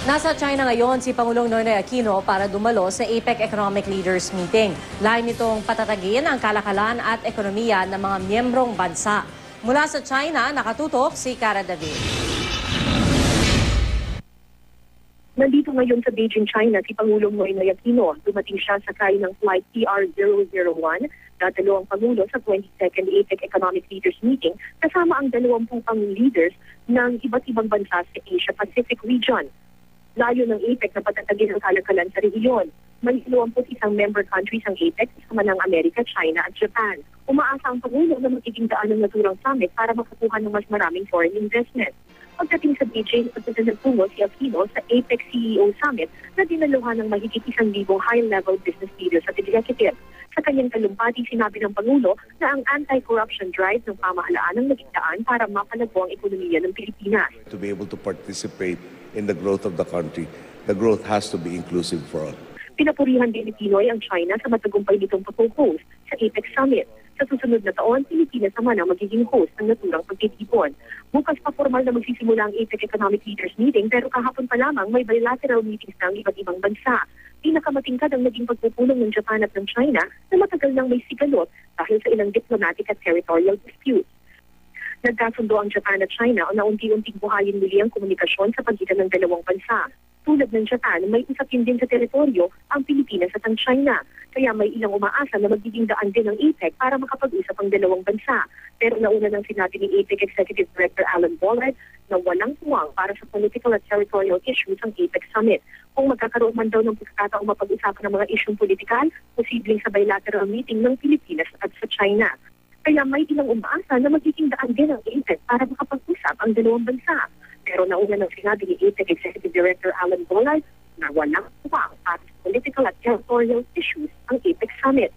Nasa China ngayon si Pangulong Noynoy Aquino para dumalo sa APEC Economic Leaders Meeting. Layo nitong patatagin ang kalakalan at ekonomiya ng mga miyembrong bansa. Mula sa China, nakatutok si Cara David. Nandito ngayon sa Beijing, China, si Pangulong Noynoy Aquino. Dumating siya sakay ng flight TR-001, dadalo ang Pangulo sa 22nd APEC Economic Leaders Meeting kasama ang 20 pang leaders ng iba't ibang bansa sa Asia-Pacific region. Layo ng APEC na patatagin ang kalakalan sa rehiyon. May 21 member countries ang APEC, kasama ng Amerika, China at Japan. Umaasa ang Pangulo na magiging daan ng naturang summit para makakuha ng mas maraming foreign investment. Pagdating sa Beijing, nagtungo si Aquino sa APEC CEO Summit na dinaluhan ng mahigit 1,000 high-level business leaders at executives. Sa kanyang talumpati, sinabi ng Pangulo na ang anti-corruption drive ng pamahalaan ang naging daan para mapalago ang ekonomiya ng Pilipinas. To be able to participate in the growth of the country, the growth has to be inclusive for all. Pinapurihan din ni Pinoy ang China sa matagumpay nitong pag-host sa APEC Summit. Sa susunod na taon, Pilipinas naman ang magiging host ng naturang pagtitipon. Bukas pa formal na magsisimula ang APEC Economic Leaders Meeting pero kahapon pa lamang may bilateral meetings ng iba't ibang bansa. Pinakamatingkad ang naging pagpupulong ng Japan at ng China na matagal nang may sigalot dahil sa ilang diplomatic at territorial disputes. Nagkasundo ang Japan at China na unti-unting buhayin muli ang komunikasyon sa pagitan ng dalawang bansa. Tulad ng Japan, may usapin din sa teritoryo ang Pilipinas at ang China. Kaya may ilang umaasa na magiging daan din ng APEC para makapag-usap ang dalawang bansa. Pero nauna nang sinabi ni APEC Executive Director Alan Bollard na walang tuwang para sa political at territorial issues ang APEC Summit. Kung magkakaroon man daw ng pagkakataong mapag-usapan ng mga isyong politikal, posibleng sa bilateral meeting ng Pilipinas at sa China. Kaya may ilang umaasa na magiging daan din ang APEC para makapag-usap ang dalawang bansa. Pero nauna nang sinabi ni APEC Executive Director Alan Bollard na walang tuwang para sa political at territorial issues ang APEC Summit.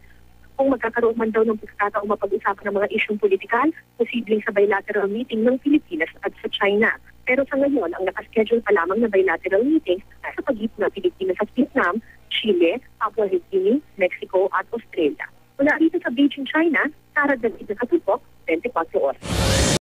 Kung magkakaroon man daw ng pagkakataong mapag-usapan ng mga isyong politikal, posibleng sa bilateral meeting ng Pilipinas at sa China. Pero sa ngayon, ang nakaschedule pa lamang na bilateral meeting ay sa pagitan ng Pilipinas at Vietnam, Chile, Papua New Guinea, Mexico at Australia. Mula dito sa Beijing, China, Cara David, nakatutok, 24 oras.